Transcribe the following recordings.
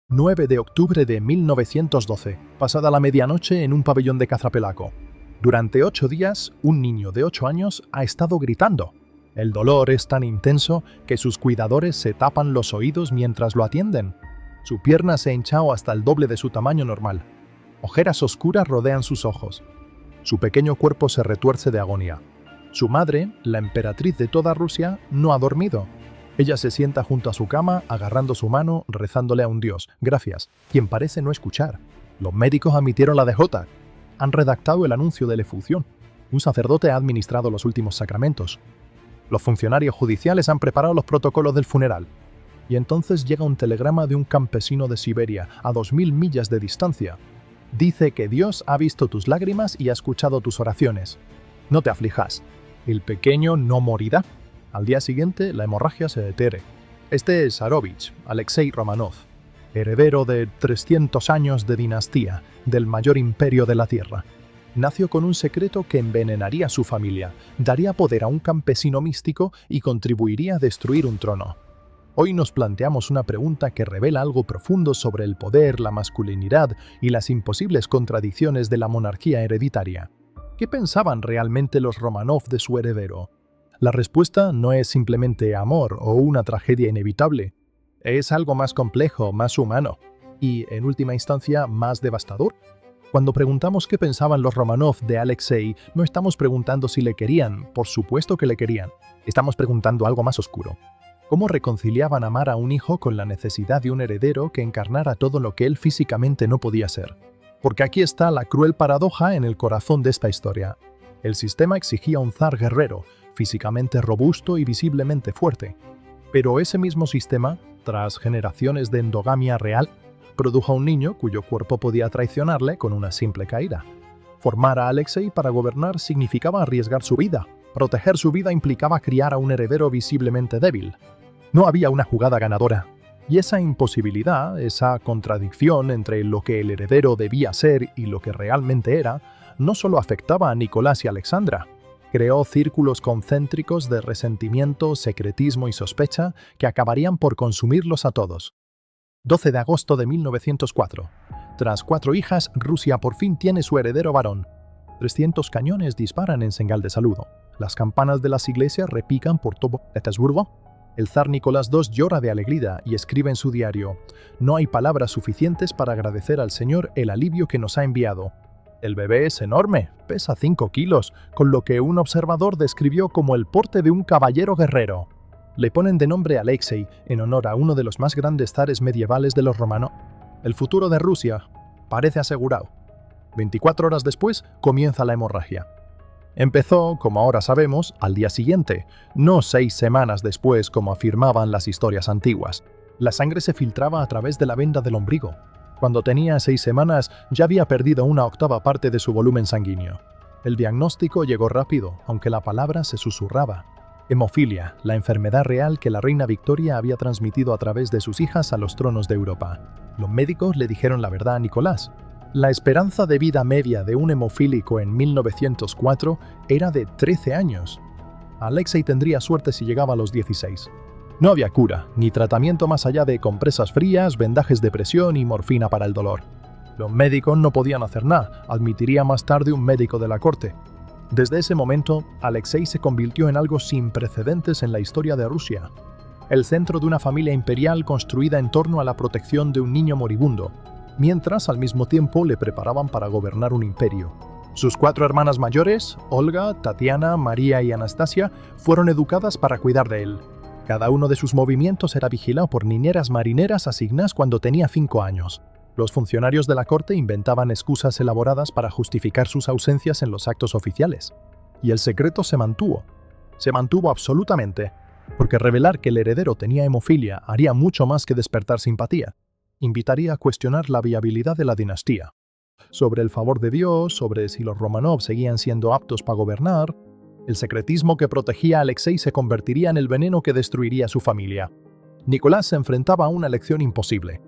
9 de octubre de 1912, pasada la medianoche en un pabellón de Cazapelaco. Durante 8 días, un niño de 8 años ha estado gritando. El dolor es tan intenso que sus cuidadores se tapan los oídos mientras lo atienden. Su pierna se ha hinchado hasta el doble de su tamaño normal. Ojeras oscuras rodean sus ojos. Su pequeño cuerpo se retuerce de agonía. Su madre, la emperatriz de toda Rusia, no ha dormido. Ella se sienta junto a su cama, agarrando su mano, rezándole a un dios, gracias, quien parece no escuchar. Los médicos admitieron la DJ. Han redactado el anuncio de la efusión. Un sacerdote ha administrado los últimos sacramentos. Los funcionarios judiciales han preparado los protocolos del funeral. Y entonces llega un telegrama de un campesino de Siberia, a 2000 millas de distancia. Dice que Dios ha visto tus lágrimas y ha escuchado tus oraciones. No te aflijas. El pequeño no morirá. Al día siguiente, la hemorragia se detiene. Este es Zarovich, Alexei Romanov, heredero de 300 años de dinastía del mayor imperio de la Tierra. Nació con un secreto que envenenaría a su familia, daría poder a un campesino místico y contribuiría a destruir un trono. Hoy nos planteamos una pregunta que revela algo profundo sobre el poder, la masculinidad y las imposibles contradicciones de la monarquía hereditaria. ¿Qué pensaban realmente los Romanov de su heredero? La respuesta no es simplemente amor o una tragedia inevitable. Es algo más complejo, más humano y, en última instancia, más devastador. Cuando preguntamos qué pensaban los Romanov de Alexei, no estamos preguntando si le querían, por supuesto que le querían. Estamos preguntando algo más oscuro. ¿Cómo reconciliaban amar a un hijo con la necesidad de un heredero que encarnara todo lo que él físicamente no podía ser? Porque aquí está la cruel paradoja en el corazón de esta historia. El sistema exigía un zar guerrero, físicamente robusto y visiblemente fuerte. Pero ese mismo sistema, tras generaciones de endogamia real, produjo a un niño cuyo cuerpo podía traicionarle con una simple caída. Formar a Alexei para gobernar significaba arriesgar su vida. Proteger su vida implicaba criar a un heredero visiblemente débil. No había una jugada ganadora. Y esa imposibilidad, esa contradicción entre lo que el heredero debía ser y lo que realmente era, no solo afectaba a Nicolás y Alexandra. Creó círculos concéntricos de resentimiento, secretismo y sospecha que acabarían por consumirlos a todos. 12 de agosto de 1904. Tras 4 hijas, Rusia por fin tiene su heredero varón. 300 cañones disparan en señal de saludo. Las campanas de las iglesias repican por todo Petersburgo. El zar Nicolás II llora de alegría y escribe en su diario: «No hay palabras suficientes para agradecer al Señor el alivio que nos ha enviado». El bebé es enorme, pesa 5 kilos, con lo que un observador describió como el porte de un caballero guerrero. Le ponen de nombre Alexei en honor a uno de los más grandes zares medievales de los romanos. El futuro de Rusia parece asegurado. 24 horas después comienza la hemorragia. Empezó, como ahora sabemos, al día siguiente, no 6 semanas después como afirmaban las historias antiguas. La sangre se filtraba a través de la venda del ombligo. Cuando tenía 6 semanas, ya había perdido 1/8 parte de su volumen sanguíneo. El diagnóstico llegó rápido, aunque la palabra se susurraba. Hemofilia, la enfermedad real que la reina Victoria había transmitido a través de sus hijas a los tronos de Europa. Los médicos le dijeron la verdad a Nicolás. La esperanza de vida media de un hemofílico en 1904 era de 13 años. Alexei tendría suerte si llegaba a los 16. No había cura, ni tratamiento más allá de compresas frías, vendajes de presión y morfina para el dolor. Los médicos no podían hacer nada, admitiría más tarde un médico de la corte. Desde ese momento, Alexei se convirtió en algo sin precedentes en la historia de Rusia. El centro de una familia imperial construida en torno a la protección de un niño moribundo, mientras al mismo tiempo le preparaban para gobernar un imperio. Sus 4 hermanas mayores, Olga, Tatiana, María y Anastasia, fueron educadas para cuidar de él. Cada uno de sus movimientos era vigilado por niñeras marineras asignadas cuando tenía 5 años. Los funcionarios de la corte inventaban excusas elaboradas para justificar sus ausencias en los actos oficiales. Y el secreto se mantuvo. Se mantuvo absolutamente, porque revelar que el heredero tenía hemofilia haría mucho más que despertar simpatía. Invitaría a cuestionar la viabilidad de la dinastía. Sobre el favor de Dios, sobre si los Romanov seguían siendo aptos para gobernar. El secretismo que protegía a Alexei se convertiría en el veneno que destruiría a su familia. Nicolás se enfrentaba a una elección imposible.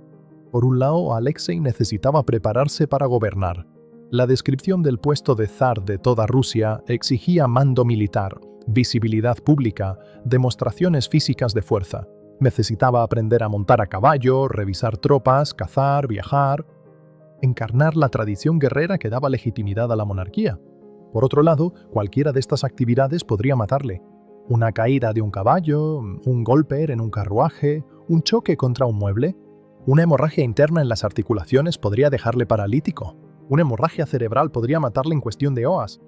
Por un lado, Alexei necesitaba prepararse para gobernar. La descripción del puesto de zar de toda Rusia exigía mando militar, visibilidad pública, demostraciones físicas de fuerza. Necesitaba aprender a montar a caballo, revisar tropas, cazar, viajar, encarnar la tradición guerrera que daba legitimidad a la monarquía. Por otro lado, cualquiera de estas actividades podría matarle. Una caída de un caballo, un golpe en un carruaje, un choque contra un mueble. Una hemorragia interna en las articulaciones podría dejarle paralítico. Una hemorragia cerebral podría matarle en cuestión de horas.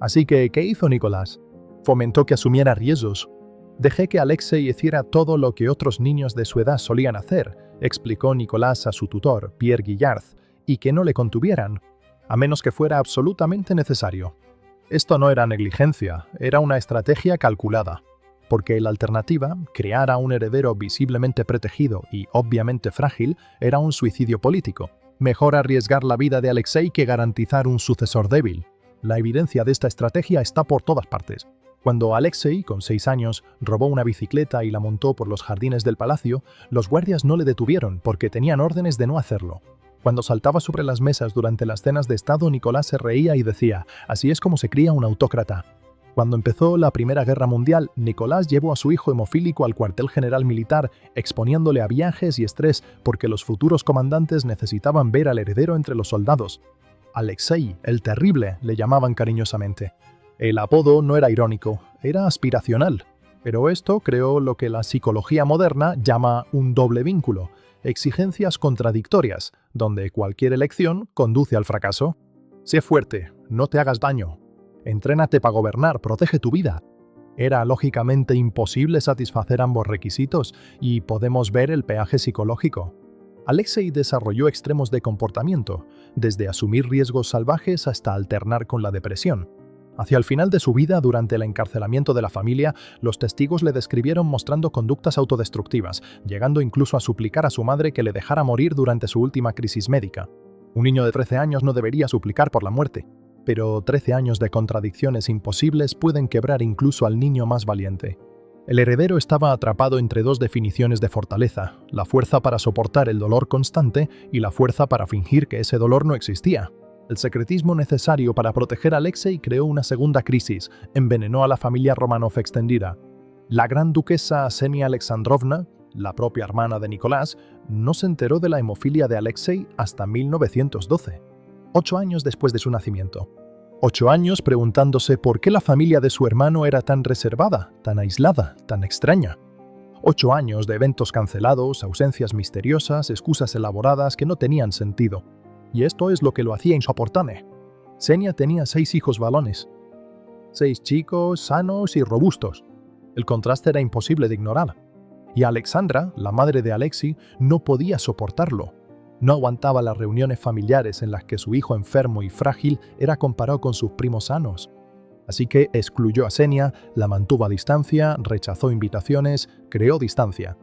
Así que, ¿qué hizo Nicolás? Fomentó que asumiera riesgos. Dejé que Alexei hiciera todo lo que otros niños de su edad solían hacer, explicó Nicolás a su tutor, Pierre Guillard, y que no le contuvieran, a menos que fuera absolutamente necesario. Esto no era negligencia, era una estrategia calculada, porque la alternativa, crear a un heredero visiblemente protegido y obviamente frágil, era un suicidio político. Mejor arriesgar la vida de Alexei que garantizar un sucesor débil. La evidencia de esta estrategia está por todas partes. Cuando Alexei, con 6 años, robó una bicicleta y la montó por los jardines del palacio, los guardias no le detuvieron porque tenían órdenes de no hacerlo. Cuando saltaba sobre las mesas durante las cenas de Estado, Nicolás se reía y decía: «Así es como se cría un autócrata». Cuando empezó la Primera Guerra Mundial, Nicolás llevó a su hijo hemofílico al cuartel general militar, exponiéndole a viajes y estrés porque los futuros comandantes necesitaban ver al heredero entre los soldados. Alexei, el Terrible, le llamaban cariñosamente. El apodo no era irónico, era aspiracional. Pero esto creó lo que la psicología moderna llama un doble vínculo, exigencias contradictorias, donde cualquier elección conduce al fracaso. Sé fuerte, no te hagas daño. Entrénate para gobernar, protege tu vida. Era lógicamente imposible satisfacer ambos requisitos y podemos ver el peaje psicológico. Alexei desarrolló extremos de comportamiento, desde asumir riesgos salvajes hasta alternar con la depresión. Hacia el final de su vida, durante el encarcelamiento de la familia, los testigos le describieron mostrando conductas autodestructivas, llegando incluso a suplicar a su madre que le dejara morir durante su última crisis médica. Un niño de 13 años no debería suplicar por la muerte, pero 13 años de contradicciones imposibles pueden quebrar incluso al niño más valiente. El heredero estaba atrapado entre dos definiciones de fortaleza, la fuerza para soportar el dolor constante y la fuerza para fingir que ese dolor no existía. El secretismo necesario para proteger a Alexei creó una segunda crisis, envenenó a la familia Romanov extendida. La gran duquesa Ksenia Alexandrovna, la propia hermana de Nicolás, no se enteró de la hemofilia de Alexei hasta 1912, 8 años después de su nacimiento. 8 años preguntándose por qué la familia de su hermano era tan reservada, tan aislada, tan extraña. 8 años de eventos cancelados, ausencias misteriosas, excusas elaboradas que no tenían sentido. Y esto es lo que lo hacía insoportable. Ksenia tenía 6 hijos varones. 6 chicos sanos y robustos. El contraste era imposible de ignorar. Y Alexandra, la madre de Alexei, no podía soportarlo. No aguantaba las reuniones familiares en las que su hijo enfermo y frágil era comparado con sus primos sanos. Así que excluyó a Ksenia, la mantuvo a distancia, rechazó invitaciones, creó distancia.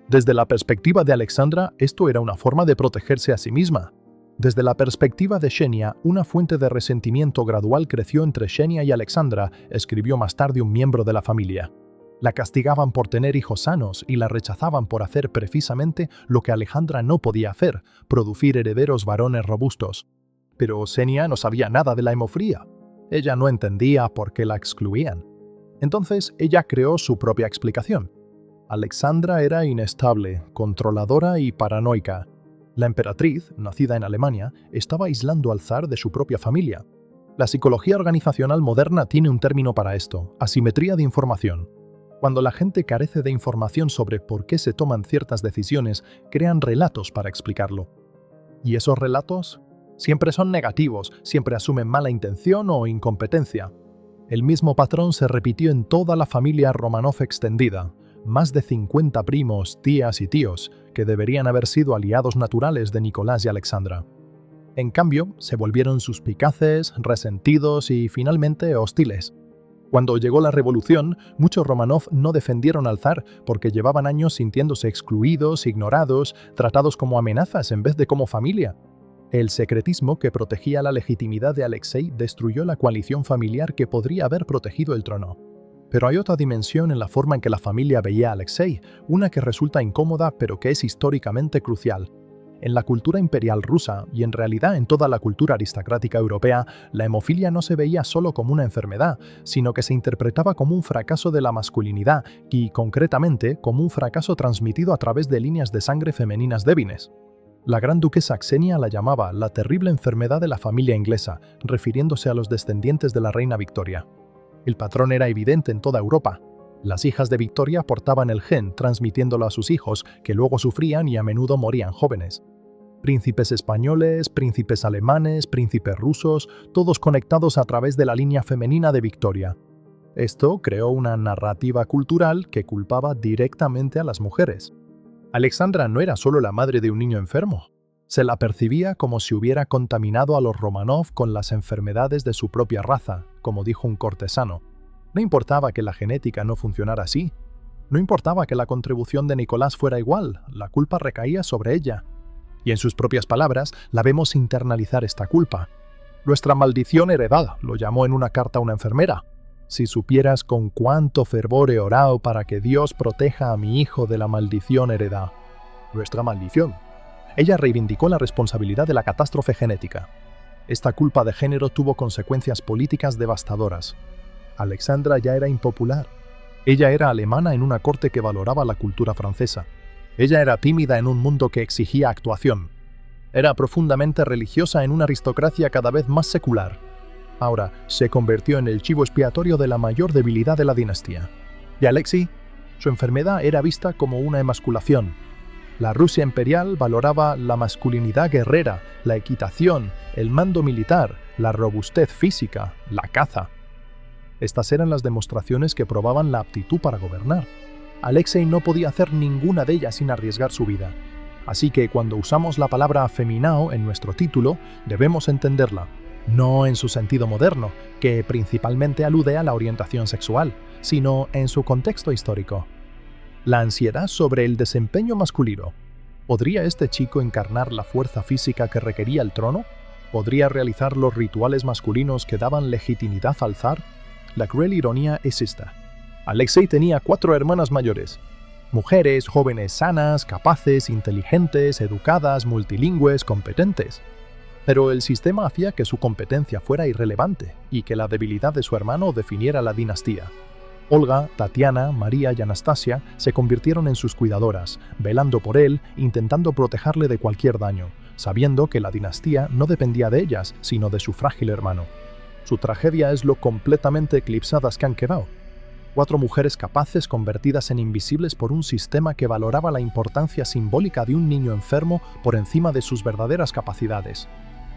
Desde la perspectiva de Alexandra, esto era una forma de protegerse a sí misma. Desde la perspectiva de Ksenia, una fuente de resentimiento gradual creció entre Ksenia y Alexandra, escribió más tarde un miembro de la familia. La castigaban por tener hijos sanos y la rechazaban por hacer precisamente lo que Alejandra no podía hacer, producir herederos varones robustos. Pero Ksenia no sabía nada de la hemofilia. Ella no entendía por qué la excluían. Entonces ella creó su propia explicación. Alexandra era inestable, controladora y paranoica. La emperatriz, nacida en Alemania, estaba aislando al zar de su propia familia. La psicología organizacional moderna tiene un término para esto: asimetría de información. Cuando la gente carece de información sobre por qué se toman ciertas decisiones, crean relatos para explicarlo. ¿Y esos relatos? Siempre son negativos, siempre asumen mala intención o incompetencia. El mismo patrón se repitió en toda la familia Romanov extendida. Más de 50 primos, tías y tíos, que deberían haber sido aliados naturales de Nicolás y Alexandra. En cambio, se volvieron suspicaces, resentidos y finalmente hostiles. Cuando llegó la revolución, muchos Romanov no defendieron al zar porque llevaban años sintiéndose excluidos, ignorados, tratados como amenazas en vez de como familia. El secretismo que protegía la legitimidad de Alexei destruyó la coalición familiar que podría haber protegido el trono. Pero hay otra dimensión en la forma en que la familia veía a Alexei, una que resulta incómoda pero que es históricamente crucial. En la cultura imperial rusa, y en realidad en toda la cultura aristocrática europea, la hemofilia no se veía solo como una enfermedad, sino que se interpretaba como un fracaso de la masculinidad y, concretamente, como un fracaso transmitido a través de líneas de sangre femeninas débiles. La gran duquesa Xenia la llamaba la terrible enfermedad de la familia inglesa, refiriéndose a los descendientes de la reina Victoria. El patrón era evidente en toda Europa. Las hijas de Victoria portaban el gen, transmitiéndolo a sus hijos, que luego sufrían y a menudo morían jóvenes. Príncipes españoles, príncipes alemanes, príncipes rusos, todos conectados a través de la línea femenina de Victoria. Esto creó una narrativa cultural que culpaba directamente a las mujeres. Alexandra no era solo la madre de un niño enfermo. Se la percibía como si hubiera contaminado a los Romanov con las enfermedades de su propia raza, como dijo un cortesano. No importaba que la genética no funcionara así. No importaba que la contribución de Nicolás fuera igual, la culpa recaía sobre ella. Y en sus propias palabras, la vemos internalizar esta culpa. Nuestra maldición heredada, lo llamó en una carta una enfermera. Si supieras con cuánto fervor he orado para que Dios proteja a mi hijo de la maldición heredada. Nuestra maldición. Ella reivindicó la responsabilidad de la catástrofe genética. Esta culpa de género tuvo consecuencias políticas devastadoras. Alexandra ya era impopular. Ella era alemana en una corte que valoraba la cultura francesa. Ella era tímida en un mundo que exigía actuación. Era profundamente religiosa en una aristocracia cada vez más secular. Ahora se convirtió en el chivo expiatorio de la mayor debilidad de la dinastía. Y Alexei, su enfermedad era vista como una emasculación. La Rusia imperial valoraba la masculinidad guerrera, la equitación, el mando militar, la robustez física, la caza. Estas eran las demostraciones que probaban la aptitud para gobernar. Alexei no podía hacer ninguna de ellas sin arriesgar su vida. Así que cuando usamos la palabra afeminado en nuestro título, debemos entenderla, no en su sentido moderno, que principalmente alude a la orientación sexual, sino en su contexto histórico. La ansiedad sobre el desempeño masculino. ¿Podría este chico encarnar la fuerza física que requería el trono? ¿Podría realizar los rituales masculinos que daban legitimidad al zar? La cruel ironía es esta. Alexei tenía 4 hermanas mayores. Mujeres jóvenes sanas, capaces, inteligentes, educadas, multilingües, competentes. Pero el sistema hacía que su competencia fuera irrelevante y que la debilidad de su hermano definiera la dinastía. Olga, Tatiana, María y Anastasia se convirtieron en sus cuidadoras, velando por él, intentando protegerle de cualquier daño, sabiendo que la dinastía no dependía de ellas, sino de su frágil hermano. Su tragedia es lo completamente eclipsadas que han quedado. 4 mujeres capaces convertidas en invisibles por un sistema que valoraba la importancia simbólica de un niño enfermo por encima de sus verdaderas capacidades.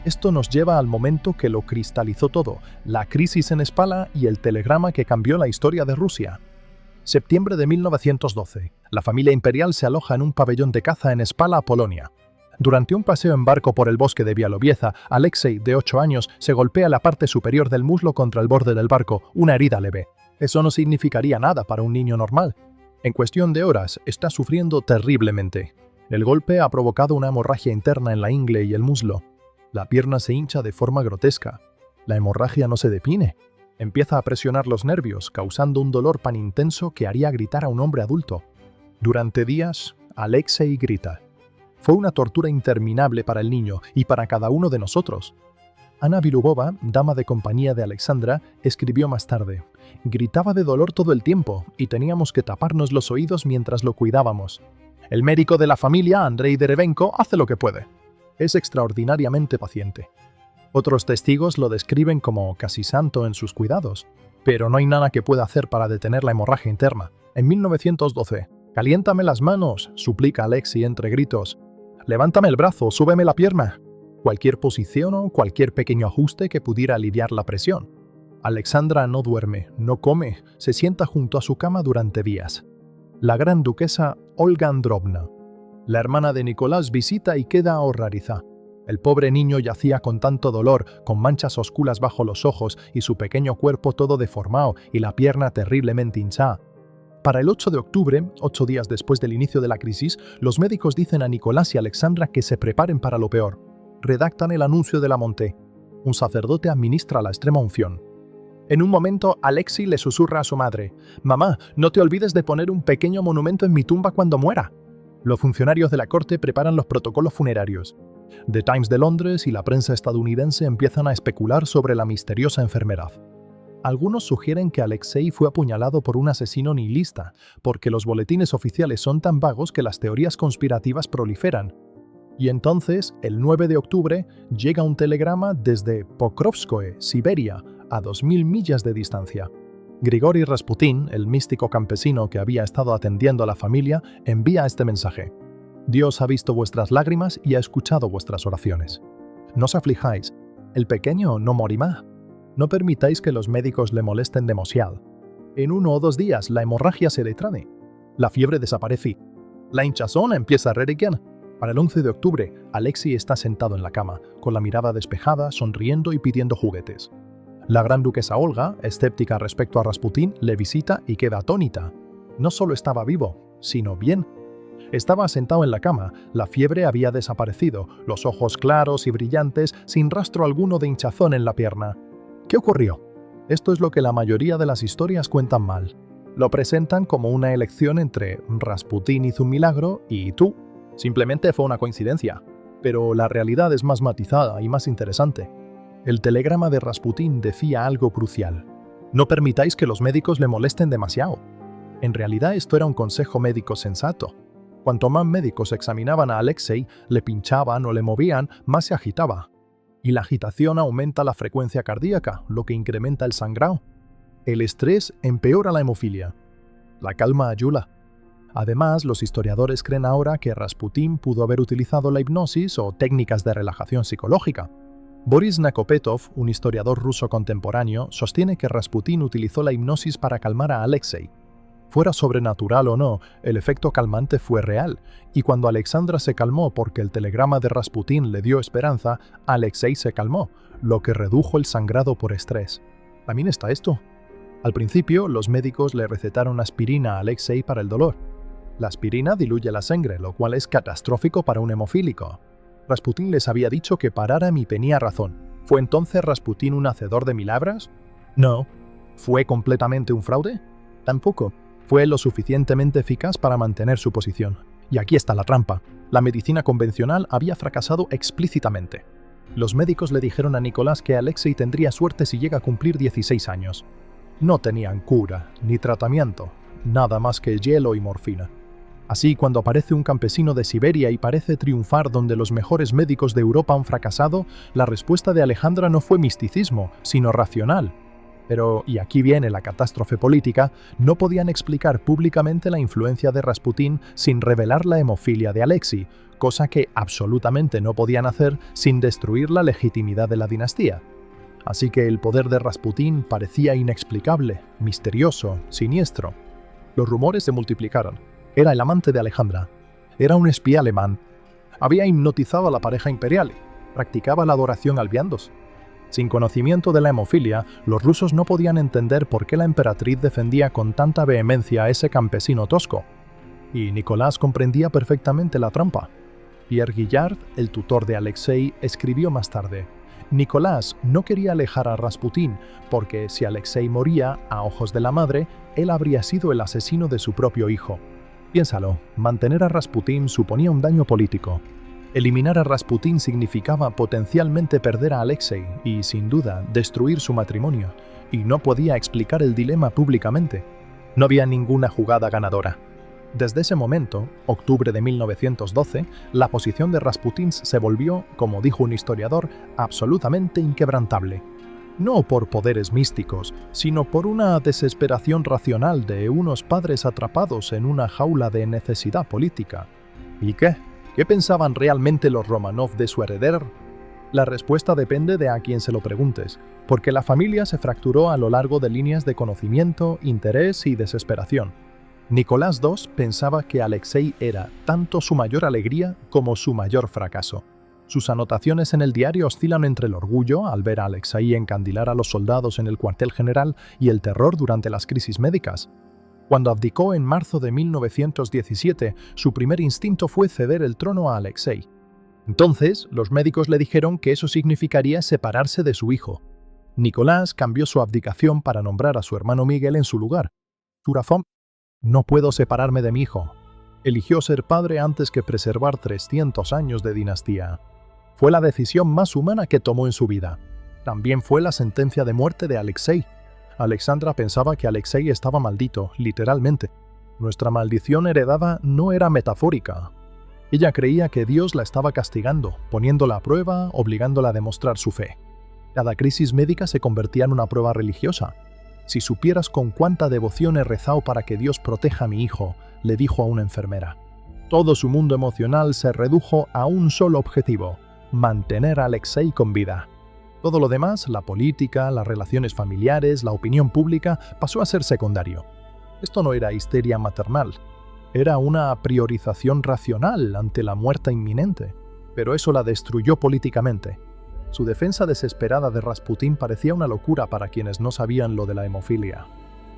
Esto nos lleva al momento que lo cristalizó todo, la crisis en Spala y el telegrama que cambió la historia de Rusia. Septiembre de 1912. La familia imperial se aloja en un pabellón de caza en Spala, Polonia. Durante un paseo en barco por el bosque de Bialobieza, Alexei, de 8 años, se golpea la parte superior del muslo contra el borde del barco, una herida leve. Eso no significaría nada para un niño normal. En cuestión de horas, está sufriendo terriblemente. El golpe ha provocado una hemorragia interna en la ingle y el muslo. La pierna se hincha de forma grotesca. La hemorragia no se detiene. Empieza a presionar los nervios, causando un dolor tan intenso que haría gritar a un hombre adulto. Durante días, Alexei grita. Fue una tortura interminable para el niño y para cada uno de nosotros. Ana Bilubova, dama de compañía de Alexandra, escribió más tarde. Gritaba de dolor todo el tiempo y teníamos que taparnos los oídos mientras lo cuidábamos. El médico de la familia, Andrei Derevenko, hace lo que puede. Es extraordinariamente paciente. Otros testigos lo describen como casi santo en sus cuidados, pero no hay nada que pueda hacer para detener la hemorragia interna. En 1912, «Caliéntame las manos», suplica Alexei entre gritos. «Levántame el brazo, súbeme la pierna». Cualquier posición o cualquier pequeño ajuste que pudiera aliviar la presión. Alexandra no duerme, no come, se sienta junto a su cama durante días. La gran duquesa Olga Androvna, la hermana de Nicolás, visita y queda horrorizada. El pobre niño yacía con tanto dolor, con manchas oscuras bajo los ojos y su pequeño cuerpo todo deformado y la pierna terriblemente hinchada. Para el 8 de octubre, 8 días después del inicio de la crisis, los médicos dicen a Nicolás y Alexandra que se preparen para lo peor. Redactan el anuncio de la monte. Un sacerdote administra la extrema unción. En un momento, Alexei le susurra a su madre: «Mamá, no te olvides de poner un pequeño monumento en mi tumba cuando muera». Los funcionarios de la corte preparan los protocolos funerarios. The Times de Londres y la prensa estadounidense empiezan a especular sobre la misteriosa enfermedad. Algunos sugieren que Alexei fue apuñalado por un asesino nihilista, porque los boletines oficiales son tan vagos que las teorías conspirativas proliferan. Y entonces, el 9 de octubre, llega un telegrama desde Pokrovskoe, Siberia, a 2000 millas de distancia. Grigori Rasputin, el místico campesino que había estado atendiendo a la familia, envía este mensaje. Dios ha visto vuestras lágrimas y ha escuchado vuestras oraciones. No os aflijáis, el pequeño no morirá. No permitáis que los médicos le molesten demasiado. En 1 o 2 días la hemorragia se detrae. La fiebre desaparece. La hinchazón empieza a requerir. Para el 11 de octubre, Alexei está sentado en la cama, con la mirada despejada, sonriendo y pidiendo juguetes. La gran duquesa Olga, escéptica respecto a Rasputin, le visita y queda atónita. No solo estaba vivo, sino bien. Estaba sentado en la cama, la fiebre había desaparecido, los ojos claros y brillantes, sin rastro alguno de hinchazón en la pierna. ¿Qué ocurrió? Esto es lo que la mayoría de las historias cuentan mal. Lo presentan como una elección entre Rasputin hizo un milagro y tú. Simplemente fue una coincidencia. Pero la realidad es más matizada y más interesante. El telegrama de Rasputin decía algo crucial. No permitáis que los médicos le molesten demasiado. En realidad esto era un consejo médico sensato. Cuanto más médicos examinaban a Alexei, le pinchaban o le movían, más se agitaba. Y la agitación aumenta la frecuencia cardíaca, lo que incrementa el sangrado. El estrés empeora la hemofilia. La calma ayuda. Además, los historiadores creen ahora que Rasputin pudo haber utilizado la hipnosis o técnicas de relajación psicológica. Boris Nakopetov, un historiador ruso contemporáneo, sostiene que Rasputin utilizó la hipnosis para calmar a Alexei. Fuera sobrenatural o no, el efecto calmante fue real, y cuando Alexandra se calmó porque el telegrama de Rasputin le dio esperanza, Alexei se calmó, lo que redujo el sangrado por estrés. También está esto. Al principio, los médicos le recetaron aspirina a Alexei para el dolor. La aspirina diluye la sangre, lo cual es catastrófico para un hemofílico. Rasputin les había dicho que pararan y tenía razón. ¿Fue entonces Rasputin un hacedor de milagros? No. ¿Fue completamente un fraude? Tampoco. Fue lo suficientemente eficaz para mantener su posición. Y aquí está la trampa. La medicina convencional había fracasado explícitamente. Los médicos le dijeron a Nicolás que Alexei tendría suerte si llega a cumplir 16 años. No tenían cura, ni tratamiento, nada más que hielo y morfina. Así, cuando aparece un campesino de Siberia y parece triunfar donde los mejores médicos de Europa han fracasado, la respuesta de Alejandra no fue misticismo, sino racional. Pero, y aquí viene la catástrofe política, no podían explicar públicamente la influencia de Rasputin sin revelar la hemofilia de Alexei, cosa que absolutamente no podían hacer sin destruir la legitimidad de la dinastía. Así que el poder de Rasputin parecía inexplicable, misterioso, siniestro. Los rumores se multiplicaron. Era el amante de Alejandra. Era un espía alemán. Había hipnotizado a la pareja imperial. Practicaba la adoración al viandos. Sin conocimiento de la hemofilia, los rusos no podían entender por qué la emperatriz defendía con tanta vehemencia a ese campesino tosco. Y Nicolás comprendía perfectamente la trampa. Pierre Guillard, el tutor de Alexei, escribió más tarde: Nicolás no quería alejar a Rasputin porque si Alexei moría, a ojos de la madre, él habría sido el asesino de su propio hijo. Piénsalo, mantener a Rasputin suponía un daño político. Eliminar a Rasputin significaba potencialmente perder a Alexei y, sin duda, destruir su matrimonio, y no podía explicar el dilema públicamente. No había ninguna jugada ganadora. Desde ese momento, octubre de 1912, la posición de Rasputin se volvió, como dijo un historiador, absolutamente inquebrantable. No por poderes místicos, sino por una desesperación racional de unos padres atrapados en una jaula de necesidad política. ¿Y qué? ¿Qué pensaban realmente los Romanov de su heredero? La respuesta depende de a quién se lo preguntes, porque la familia se fracturó a lo largo de líneas de conocimiento, interés y desesperación. Nicolás II pensaba que Alexei era tanto su mayor alegría como su mayor fracaso. Sus anotaciones en el diario oscilan entre el orgullo al ver a Alexei encandilar a los soldados en el cuartel general y el terror durante las crisis médicas. Cuando abdicó en marzo de 1917, su primer instinto fue ceder el trono a Alexei. Entonces, los médicos le dijeron que eso significaría separarse de su hijo. Nicolás cambió su abdicación para nombrar a su hermano Miguel en su lugar. Su razón: no puedo separarme de mi hijo. Eligió ser padre antes que preservar 300 años de dinastía. Fue la decisión más humana que tomó en su vida. También fue la sentencia de muerte de Alexei. Alexandra pensaba que Alexei estaba maldito, literalmente. Nuestra maldición heredada no era metafórica. Ella creía que Dios la estaba castigando, poniéndola a prueba, obligándola a demostrar su fe. Cada crisis médica se convertía en una prueba religiosa. «Si supieras con cuánta devoción he rezado para que Dios proteja a mi hijo», le dijo a una enfermera. Todo su mundo emocional se redujo a un solo objetivo: mantener a Alexei con vida. Todo lo demás, la política, las relaciones familiares, la opinión pública, pasó a ser secundario. Esto no era histeria maternal. Era una priorización racional ante la muerte inminente. Pero eso la destruyó políticamente. Su defensa desesperada de Rasputín parecía una locura para quienes no sabían lo de la hemofilia.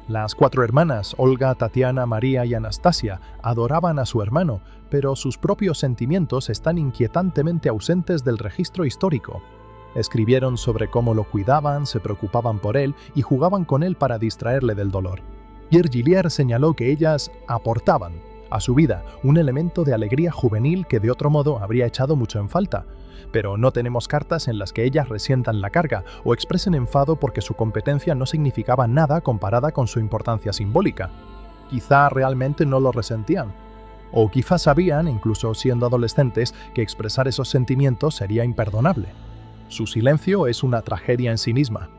Las 4 hermanas, Olga, Tatiana, María y Anastasia, adoraban a su hermano, pero sus propios sentimientos están inquietantemente ausentes del registro histórico. Escribieron sobre cómo lo cuidaban, se preocupaban por él y jugaban con él para distraerle del dolor. Pierre Gillier señaló que ellas aportaban a su vida un elemento de alegría juvenil que de otro modo habría echado mucho en falta, pero no tenemos cartas en las que ellas resientan la carga o expresen enfado porque su competencia no significaba nada comparada con su importancia simbólica. Quizá realmente no lo resentían. O quizá sabían, incluso siendo adolescentes, que expresar esos sentimientos sería imperdonable. Su silencio es una tragedia en sí misma.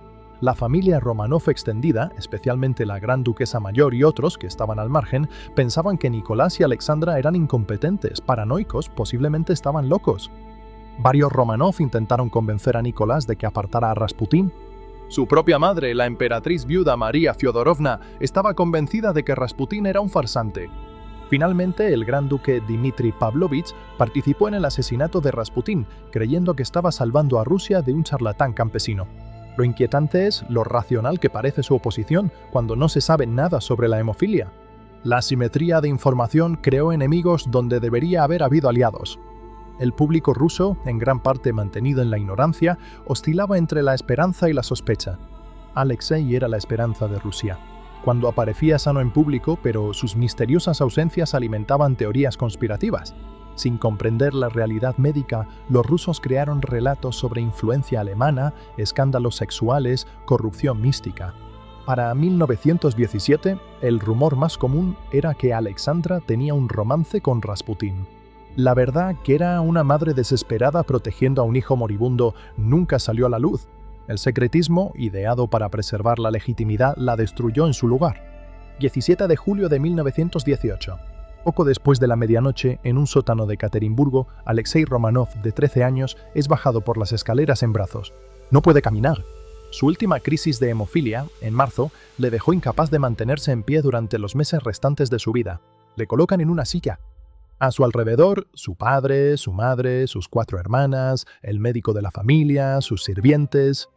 La familia Romanov extendida, especialmente la gran duquesa mayor y otros que estaban al margen, pensaban que Nicolás y Alexandra eran incompetentes, paranoicos, posiblemente estaban locos. Varios Romanov intentaron convencer a Nicolás de que apartara a Rasputín. Su propia madre, la emperatriz viuda María Fyodorovna, estaba convencida de que Rasputín era un farsante. Finalmente, el gran duque Dmitri Pavlovich participó en el asesinato de Rasputín, creyendo que estaba salvando a Rusia de un charlatán campesino. Lo inquietante es lo racional que parece su oposición cuando no se sabe nada sobre la hemofilia. La asimetría de información creó enemigos donde debería haber habido aliados. El público ruso, en gran parte mantenido en la ignorancia, oscilaba entre la esperanza y la sospecha. Alexei era la esperanza de Rusia. Cuando aparecía sano en público, pero sus misteriosas ausencias alimentaban teorías conspirativas. Sin comprender la realidad médica, los rusos crearon relatos sobre influencia alemana, escándalos sexuales, corrupción mística. Para 1917, el rumor más común era que Alexandra tenía un romance con Rasputín. La verdad que era una madre desesperada protegiendo a un hijo moribundo nunca salió a la luz. El secretismo, ideado para preservar la legitimidad, la destruyó en su lugar. 17 de julio de 1918. Poco después de la medianoche, en un sótano de Caterimburgo, Alexei Romanov, de 13 años, es bajado por las escaleras en brazos. No puede caminar. Su última crisis de hemofilia, en marzo, le dejó incapaz de mantenerse en pie durante los meses restantes de su vida. Le colocan en una silla. A su alrededor, su padre, su madre, sus 4 hermanas, el médico de la familia, sus sirvientes.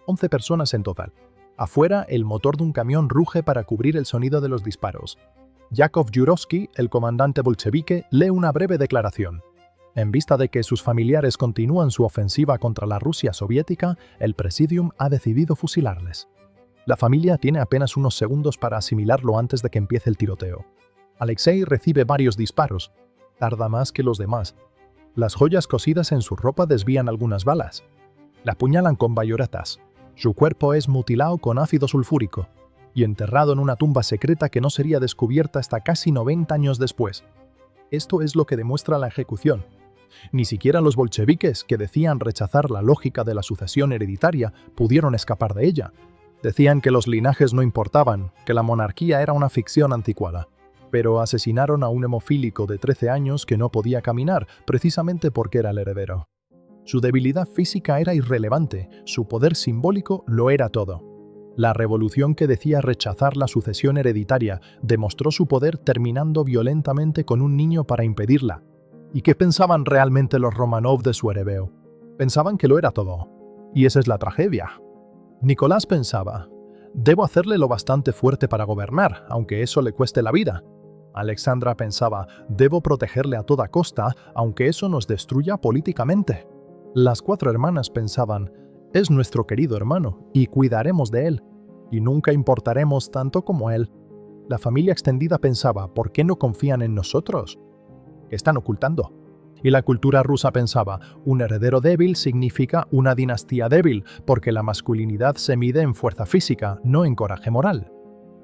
11 personas en total. Afuera, el motor de un camión ruge para cubrir el sonido de los disparos. Yakov Yurovsky, el comandante bolchevique, lee una breve declaración. En vista de que sus familiares continúan su ofensiva contra la Rusia soviética, el Presidium ha decidido fusilarles. La familia tiene apenas unos segundos para asimilarlo antes de que empiece el tiroteo. Alexei recibe varios disparos. Tarda más que los demás. Las joyas cosidas en su ropa desvían algunas balas. La apuñalan con bayonetas. Su cuerpo es mutilado con ácido sulfúrico y enterrado en una tumba secreta que no sería descubierta hasta casi 90 años después. Esto es lo que demuestra la ejecución. Ni siquiera los bolcheviques, que decían rechazar la lógica de la sucesión hereditaria, pudieron escapar de ella. Decían que los linajes no importaban, que la monarquía era una ficción anticuada. Pero asesinaron a un hemofílico de 13 años que no podía caminar, precisamente porque era el heredero. Su debilidad física era irrelevante, su poder simbólico lo era todo. La revolución que decía rechazar la sucesión hereditaria demostró su poder terminando violentamente con un niño para impedirla. ¿Y qué pensaban realmente los Romanov de su heredero? Pensaban que lo era todo. Y esa es la tragedia. Nicolás pensaba: debo hacerle lo bastante fuerte para gobernar, aunque eso le cueste la vida. Alexandra pensaba: debo protegerle a toda costa, aunque eso nos destruya políticamente. Las 4 hermanas pensaban: es nuestro querido hermano, y cuidaremos de él, y nunca importaremos tanto como él. La familia extendida pensaba, ¿por qué no confían en nosotros? ¿Qué están ocultando? Y la cultura rusa pensaba, un heredero débil significa una dinastía débil, porque la masculinidad se mide en fuerza física, no en coraje moral.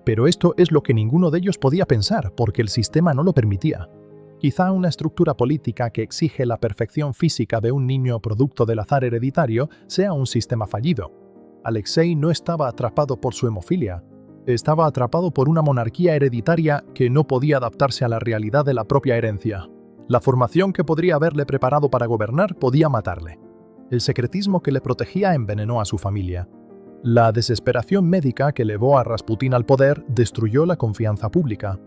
Pero esto es lo que ninguno de ellos podía pensar, porque el sistema no lo permitía. Quizá una estructura política que exige la perfección física de un niño producto del azar hereditario sea un sistema fallido. Alexei no estaba atrapado por su hemofilia. Estaba atrapado por una monarquía hereditaria que no podía adaptarse a la realidad de la propia herencia. La formación que podría haberle preparado para gobernar podía matarle. El secretismo que le protegía envenenó a su familia. La desesperación médica que llevó a Rasputín al poder destruyó la confianza pública.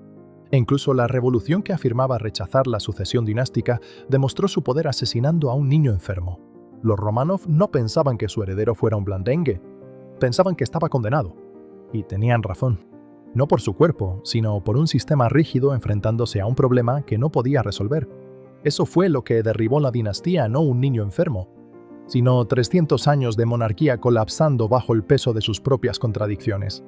E incluso la revolución que afirmaba rechazar la sucesión dinástica demostró su poder asesinando a un niño enfermo. Los Románov no pensaban que su heredero fuera un blandengue. Pensaban que estaba condenado. Y tenían razón. No por su cuerpo, sino por un sistema rígido enfrentándose a un problema que no podía resolver. Eso fue lo que derribó la dinastía, no un niño enfermo, sino 300 años de monarquía colapsando bajo el peso de sus propias contradicciones.